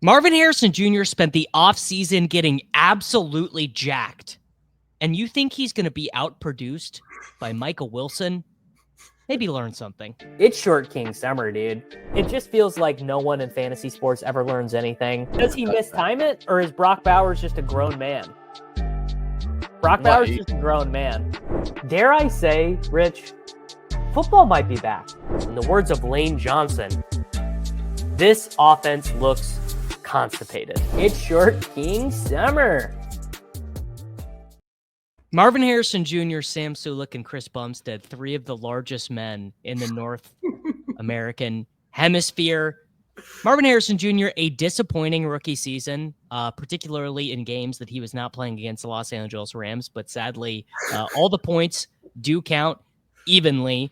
Marvin Harrison Jr. spent the offseason getting absolutely jacked. And you think he's going to be outproduced by Michael Wilson? Maybe learn something. It's short king summer, dude. It just feels like no one in fantasy sports ever learns anything. Does he mistime it, or is Brock Bowers just a grown man? Brock Bowers is just a grown man. Dare I say, Rich, football might be back. In the words of Lane Johnson, this offense looks constipated. It's short king summer. Marvin Harrison Jr., Sam Sulek, and Chris Bumstead, three of the largest men in the North American hemisphere. Marvin Harrison Jr., a disappointing rookie season, particularly in games that he was not playing against the Los Angeles Rams, but sadly, all the points do count evenly.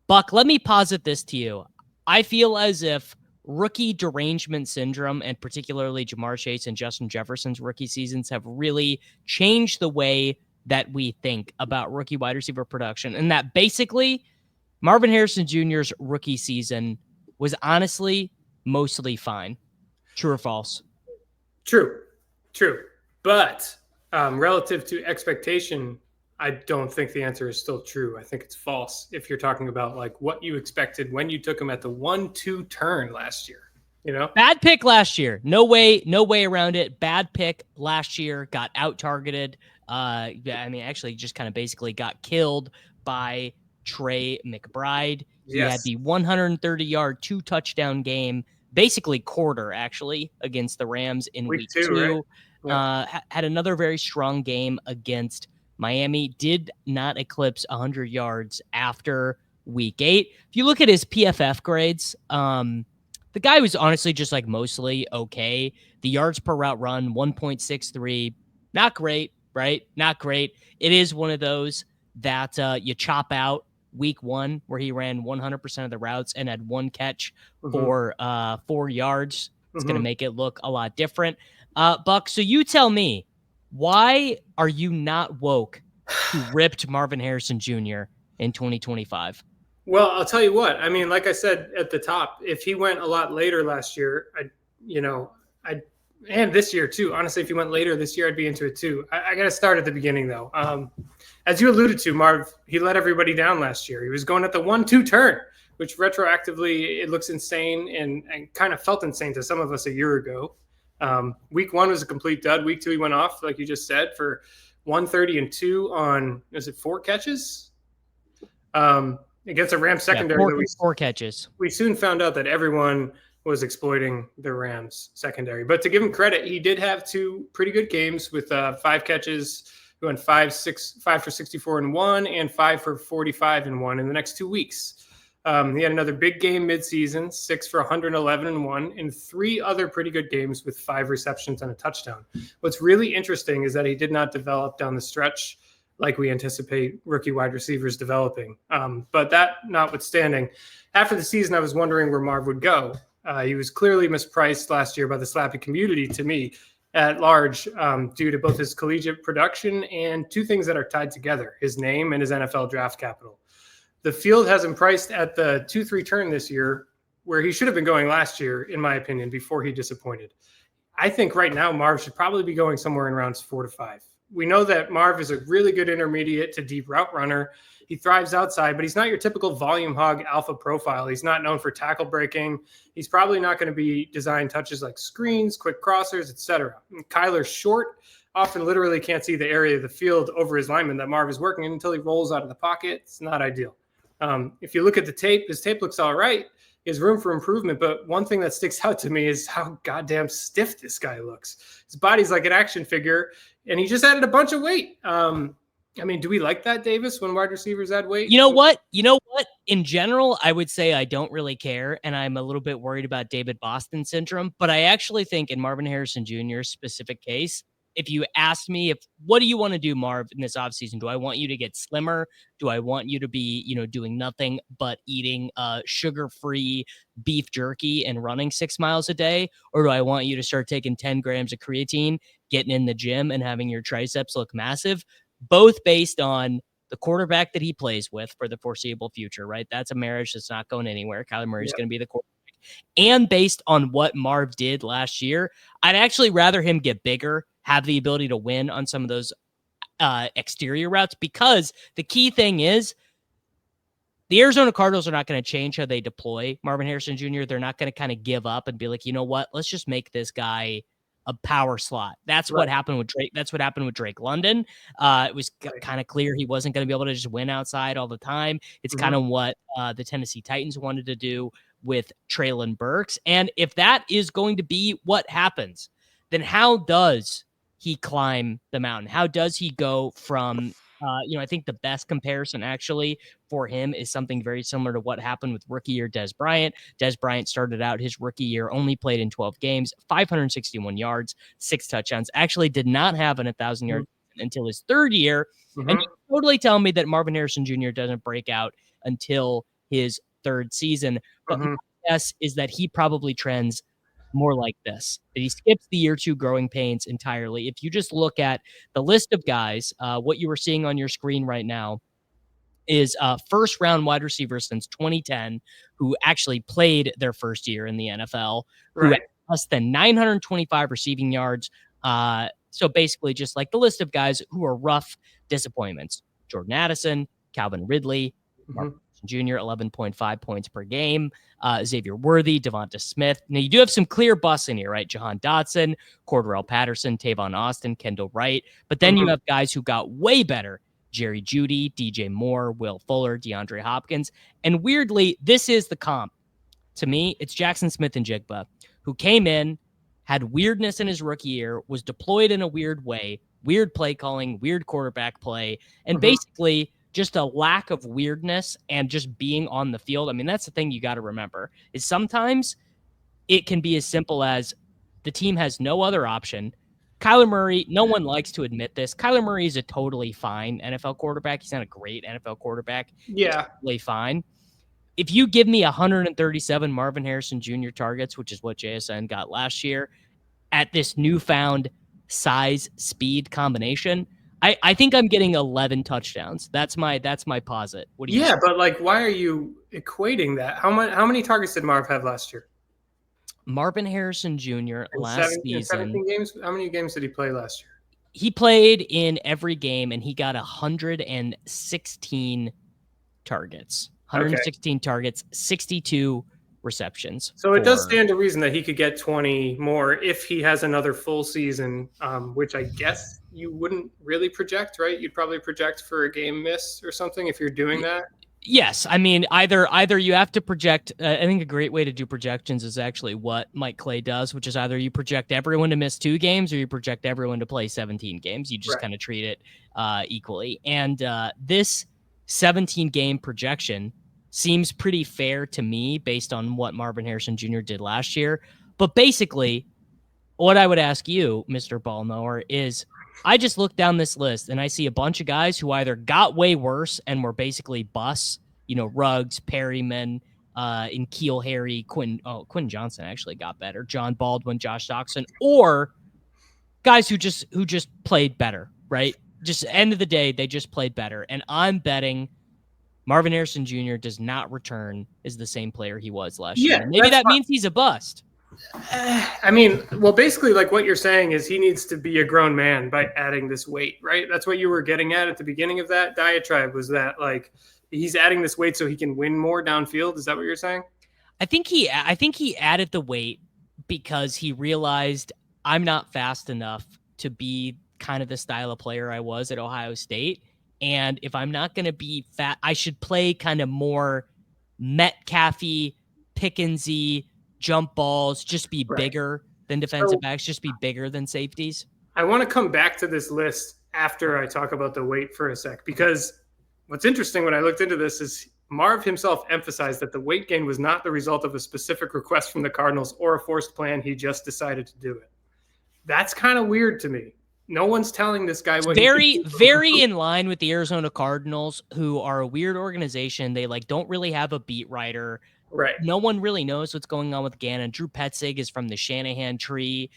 Buck, let me posit this to you. I feel as if rookie derangement syndrome, and particularly Jamar Chase and Justin Jefferson's rookie seasons, have really changed the way that we think about rookie wide receiver production, and that basically Marvin Harrison Jr.'s rookie season was honestly mostly fine. True or false? True. But relative to expectation, I don't think the answer is still true. I think it's false if you're talking about like what you expected when you took him at the 1-2 turn last year. You know, bad pick last year. No way around it. Bad pick last year. Got out targeted. Actually just kind of basically got killed by Trey McBride. He had the 130-yard, 2-touchdown game, basically quarter, actually, against the Rams in week two. Right? Yeah. Had another very strong game against Miami. Did not eclipse 100 yards after week 8. If you look at his PFF grades, the guy was honestly just like mostly okay. The yards per route run, 1.63. Not great. Right? Not great. It is one of those that you chop out week 1 where he ran 100% of the routes and had one catch for 4 yards. It's going to make it look a lot different. Buck, so you tell me, why are you not woke to ripped Marvin Harrison Jr. in 2025? Well, I'll tell you what. I mean, like I said at the top, if he went a lot later last year, and this year too. Honestly, if he went later this year, I'd be into it too. I got to start at the beginning though. As you alluded to, Marv, he let everybody down last year. He was going at the 1-2 turn, which retroactively it looks insane and kind of felt insane to some of us a year ago. Week 1 was a complete dud. Week 2, he went off, like you just said, for 130 and 2 on, is it 4 catches? Against a Rams secondary. Yeah, 4 catches. We soon found out that everyone was exploiting the Rams secondary. But to give him credit, he did have 2 pretty good games with 5 catches. He went 5 for 64 and 1 and 5 for 45 and 1 in the next 2 weeks. He had another big game midseason, 6 for 111 and 1, and 3 other pretty good games with 5 receptions and a touchdown. What's really interesting is that he did not develop down the stretch like we anticipate rookie wide receivers developing. But that notwithstanding, after the season, I was wondering where Marv would go. He was clearly mispriced last year by the Slappy community to me at large due to both his collegiate production and 2 things that are tied together, his name and his NFL draft capital. The field has him priced at the 2-3 turn this year, where he should have been going last year, in my opinion, before he disappointed. I think right now Marv should probably be going somewhere in rounds 4 to 5. We know that Marv is a really good intermediate to deep route runner. He thrives outside, but he's not your typical volume hog alpha profile. He's not known for tackle breaking. He's probably not going to be designed touches like screens, quick crossers, etc. Kyler's short, often literally can't see the area of the field over his lineman that Marv is working in until he rolls out of the pocket. It's not ideal. If you look at the tape, his tape looks all right. He has room for improvement, but one thing that sticks out to me is how goddamn stiff this guy looks. His body's like an action figure, and he just added a bunch of weight. Do we like that, Davis, when wide receivers add weight? You know what? In general, I would say I don't really care, and I'm a little bit worried about David Boston syndrome, but I actually think in Marvin Harrison Jr.'s specific case, if you asked me what do you want to do, Marv, in this offseason? Do I want you to get slimmer? Do I want you to be, doing nothing but eating sugar-free beef jerky and running 6 miles a day? Or do I want you to start taking 10 grams of creatine, getting in the gym and having your triceps look massive? Both based on the quarterback that he plays with for the foreseeable future, right? That's a marriage that's not going anywhere. Kyler Murray is going to be the quarterback. and based on what Marv did last year, I'd actually rather him get bigger, have the ability to win on some of those exterior routes, because the key thing is the Arizona Cardinals are not going to change how they deploy Marvin Harrison Jr. They're not going to kind of give up and be like, you know what, let's just make this guy a power slot. That's what happened with Drake. That's what happened with Drake London. It was kind of clear he wasn't going to be able to just win outside all the time. It's kind of what the Tennessee Titans wanted to do with Treylon Burks. And if that is going to be what happens, then how does he climb the mountain? How does he go from, I think the best comparison actually for him is something very similar to what happened with rookie year Dez Bryant. Dez Bryant started out his rookie year, only played in 12 games, 561 yards, 6 touchdowns, actually did not have an 1,000 yard until his third year. And you totally tell me that Marvin Harrison Jr. doesn't break out until his third season. But my guess is that he probably trends more like this, that he skips the year 2 growing pains entirely. If you just look at the list of guys, what you are seeing on your screen right now is first round wide receivers since 2010 who actually played their first year in the NFL, who had less than 925 receiving yards. So basically just like the list of guys who are rough disappointments: Jordan Addison, Calvin Ridley, Marvin Jr., 11.5 points per game. Xavier Worthy, Devonta Smith. Now, you do have some clear busts in here, right? Jahan Dotson, Cordarrelle Patterson, Tavon Austin, Kendall Wright. But then you have guys who got way better: Jerry Jeudy, DJ Moore, Will Fuller, DeAndre Hopkins. And weirdly, this is the comp. To me, it's Jackson Smith-Njigba, who came in, had weirdness in his rookie year, was deployed in a weird way, weird play calling, weird quarterback play, and basically just a lack of weirdness and just being on the field. I mean, that's the thing you got to remember, is sometimes it can be as simple as the team has no other option. Kyler Murray, no one likes to admit this. Kyler Murray is a totally fine NFL quarterback. He's not a great NFL quarterback. Yeah. He's totally fine. If you give me 137 Marvin Harrison Jr. targets, which is what JSN got last year, at this newfound size speed combination, I think I'm getting 11 touchdowns. That's my posit. What do you say? But like, why are you equating that? How many targets did Marv have last year? Marvin Harrison Jr. last season. 17 games. How many games did he play last year? He played in every game, and he got 116 targets. 116 targets, 62 receptions. So it does stand to reason that he could get 20 more if he has another full season, which I guess you wouldn't really project, right? You'd probably project for a game miss or something if you're doing that. Yes. I mean, either you have to project. I think a great way to do projections is actually what Mike Clay does, which is either you project everyone to miss 2 games or you project everyone to play 17 games. You just kind of treat it equally. And this 17-game projection seems pretty fair to me based on what Marvin Harrison Jr. did last year. But basically, what I would ask you, Mr. Ballknower, is I just look down this list and I see a bunch of guys who either got way worse and were basically busts, Ruggs, Perryman, N'Keal Harry, Quinn Johnson actually got better, John Baldwin, Josh Doxson, or guys who just played better, right? Just end of the day, they just played better. And I'm betting Marvin Harrison Jr. does not return as the same player he was last year. Maybe that means he's a bust. I mean, well, basically, like what you're saying is he needs to be a grown man by adding this weight, right? That's what you were getting at the beginning of that diatribe, was that like he's adding this weight so he can win more downfield. Is that what you're saying? I think he added the weight because he realized I'm not fast enough to be kind of the style of player I was at Ohio State. And if I'm not going to be fat, I should play kind of more Metcalfy, Pickensy, jump balls, just be bigger than defensive backs, just be bigger than safeties. I want to come back to this list after I talk about the weight for a sec, because what's interesting when I looked into this is Marv himself emphasized that the weight gain was not the result of a specific request from the Cardinals or a forced plan. He just decided to do it. That's kind of weird to me. No one's telling this guy what. Very in line with the Arizona Cardinals, who are a weird organization. They don't really have a beat writer. Right. No one really knows what's going on with Gannon. Drew Petzig is from the Shanahan tree.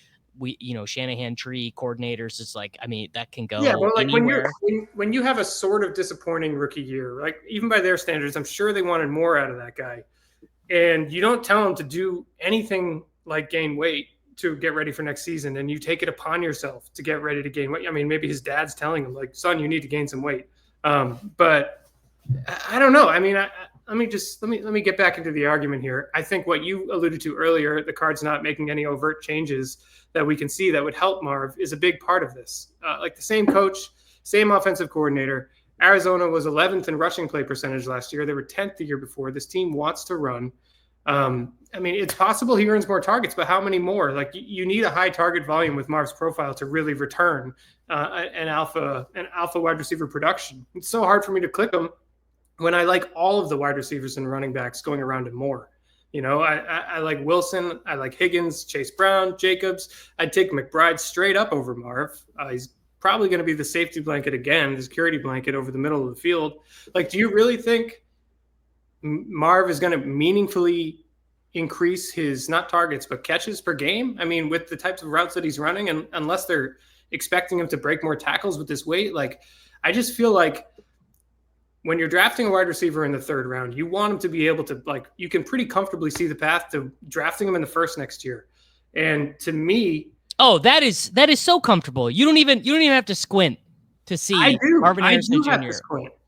Shanahan tree coordinators is that can go. Yeah, well, like anywhere. when you have a sort of disappointing rookie year, like even by their standards, I'm sure they wanted more out of that guy. and you don't tell him to do anything like gain weight to get ready for next season, and you take it upon yourself to get ready to gain weight. I mean, maybe his dad's telling him, like, son, you need to gain some weight. But I don't know. I mean, let me get back into the argument here. I think what you alluded to earlier, the Cards not making any overt changes that we can see that would help Marv, is a big part of this. Like the same coach, same offensive coordinator. Arizona was 11th in rushing play percentage last year. They were 10th the year before. This team wants to run. I mean, it's possible he earns more targets, but how many more? Like, you need a high target volume with Marv's profile to really return an alpha wide receiver production. It's so hard for me to click him when I like all of the wide receivers and running backs going around him more. You know, I like Wilson, I like Higgins, Chase Brown, Jacobs. I'd take McBride straight up over Marv. He's probably going to be the safety blanket again, the security blanket over the middle of the field. Like, do you really think Marv is going to meaningfully increase his, not targets, but catches per game? I mean, with the types of routes that he's running, and unless they're expecting him to break more tackles with this weight, like, I just feel like when you're drafting a wide receiver in the 3rd round, you want him to be able to, like, you can pretty comfortably see the path to drafting him in the 1st next year. And to me, that is so comfortable. You don't even have to squint to see Marvin Harrison Jr.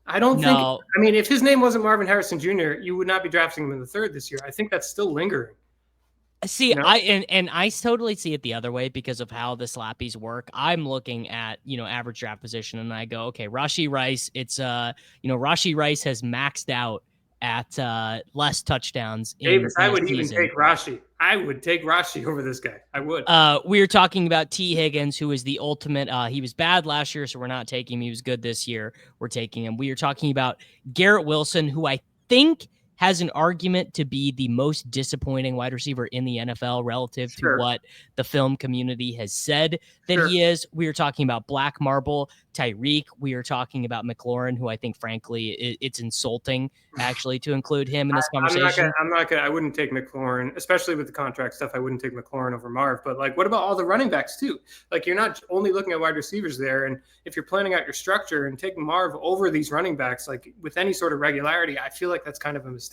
I don't think. I mean, if his name wasn't Marvin Harrison Jr., you would not be drafting him in the 3rd this year. I think that's still lingering. See, you know? I totally see it the other way because of how the slappies work. I'm looking at, average draft position, and I go, okay, Rashee Rice. It's Rashee Rice has maxed out at less touchdowns. Davis, I would even take Rashee. I would take Rashee over this guy. I would. We were talking about T. Higgins, who is the ultimate. He was bad last year, so we're not taking him. He was good this year. We're taking him. We are talking about Garrett Wilson, who I think has an argument to be the most disappointing wide receiver in the NFL relative to what the film community has said that he is. We are talking about Black Marble, Tyreek. We are talking about McLaurin, who I think, frankly, it's insulting actually to include him in this conversation. I wouldn't take McLaurin, especially with the contract stuff. I wouldn't take McLaurin over Marv. But, like, what about all the running backs too? Like, you're not only looking at wide receivers there. And if you're planning out your structure and taking Marv over these running backs, like, with any sort of regularity, I feel like that's kind of a mistake.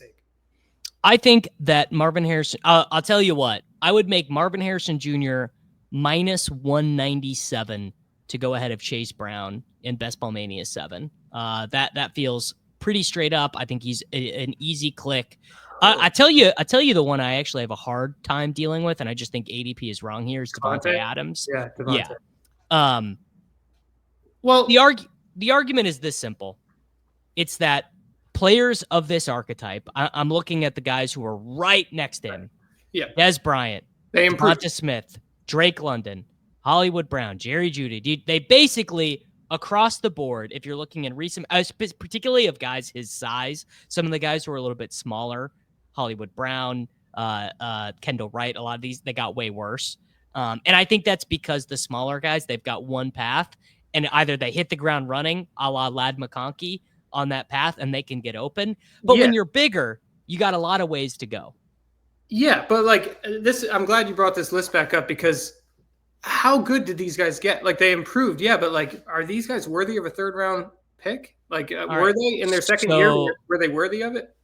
I think that Marvin Harrison, I'll tell you what, I would make Marvin Harrison Jr. minus 197 to go ahead of Chase Brown in Best Ball Mania 7. That feels pretty straight up. I think he's an easy click. I tell you the one I actually have a hard time dealing with, and I just think ADP is wrong here, is Devontae Adams. Yeah, Devontae. Yeah. Well, the argument is this simple. It's that players of this archetype, I'm looking at the guys who are right next to him. Yeah. Des Bryant, Devonta Smith, Drake London, Hollywood Brown, Jerry Jeudy. They basically, across the board, if you're looking in recent, particularly of guys his size, some of the guys who are a little bit smaller, Hollywood Brown, Kendall Wright, a lot of these, they got way worse. And I think that's because the smaller guys, they've got one path, and either they hit the ground running, a la Ladd McConkey, on that path, and they can get open. But when you're bigger, you got a lot of ways to go. Yeah, but like this, I'm glad you brought this list back up, because how good did these guys get? Like, they improved, yeah, but like, are these guys worthy of a 3rd round pick? Like, were they in their second year? Were they worthy of it?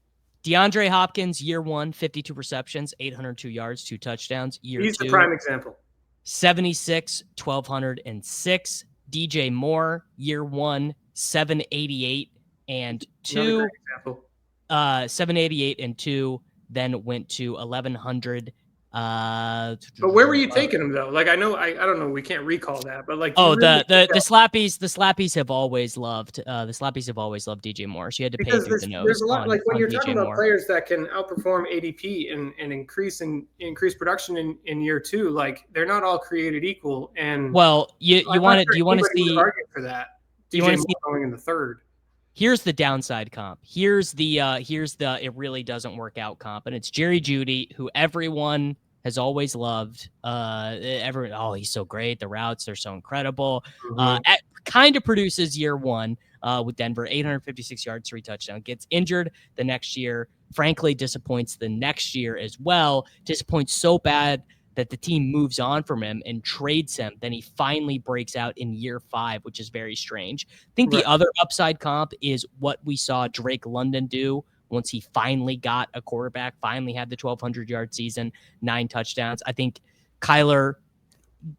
DeAndre Hopkins, year 1, 52 receptions, 802 yards, 2 touchdowns. Year 2, he's the prime example. 76, 1,206. DJ Moore, year 1, 788 and 2. 788 and 2. Then went to 1,100. But where were you taking him though? Like, I don't know. We can't recall that, but like, the slappies have always loved DJ Moore. So you had to pay through the nose. There's a lot, like, when you're talking about players that can outperform ADP and increase production in year 2, like, they're not all created equal. And well, do you want to see for that? Do you want to see going in the 3rd? Here's the downside comp. Here's the it really doesn't work out comp, and it's Jerry Jeudy, who everyone has always loved. He's so great. The routes are so incredible. Kind of produces year 1 with Denver, 856 yards, 3 touchdowns. Gets injured the next year. Frankly, disappoints the next year as well. Disappoints so bad that the team moves on from him and trades him. Then he finally breaks out in year 5, which is very strange. I think the other upside comp is what we saw Drake London do once he finally got a quarterback, finally had the 1,200-yard season, 9 touchdowns. I think Kyler,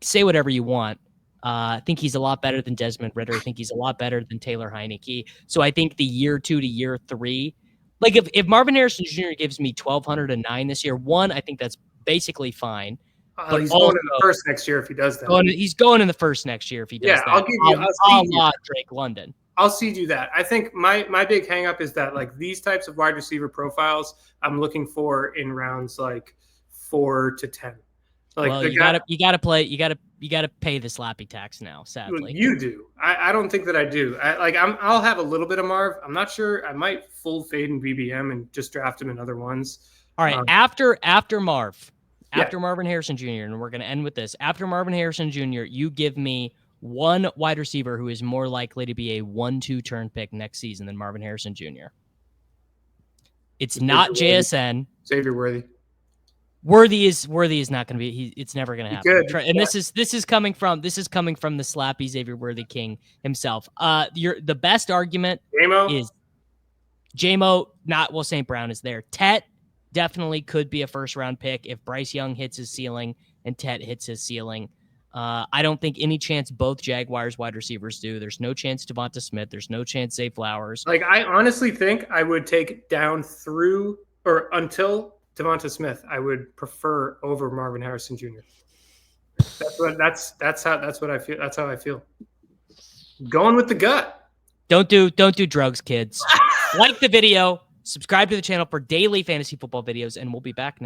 say whatever you want. I think he's a lot better than Desmond Ridder. I think he's a lot better than Taylor Heineke. So I think the year 2 to year 3, like if Marvin Harrison Jr. gives me 1,209 this year, I think that's basically fine. But he's going in the first next year if he does that. He's going in the first next year if he does that. I'll give you Drake London. I'll cede you that. I think my big hang up is that like these types of wide receiver profiles I'm looking for in rounds like 4 to 10. Like well, you gotta pay the slappy tax now, sadly. You do. I don't think that I do. I'll have a little bit of Marv. I'm not sure. I might full fade in BBM and just draft him in other ones. All right. After Marvin Harrison Jr., and we're gonna end with this. After Marvin Harrison Jr., you give me one wide receiver who is more likely to be a 1-2 turn pick next season than Marvin Harrison Jr. It's not JSN. Xavier Worthy. Worthy is not going to be. It's never going to happen. Good. And this is coming from the slappy Xavier Worthy king himself. The best argument is JMO. St. Brown is there. Tet definitely could be a first round pick if Bryce Young hits his ceiling and Tet hits his ceiling. I don't think any chance both Jaguars wide receivers do. There's no chance Devonta Smith. There's no chance Zay Flowers. Like I honestly think I would take down through or until Devonta Smith, I would prefer over Marvin Harrison Jr. That's what I feel. That's how I feel. Going with the gut. Don't do drugs, kids. Like the video, subscribe to the channel for daily fantasy football videos, and we'll be back next.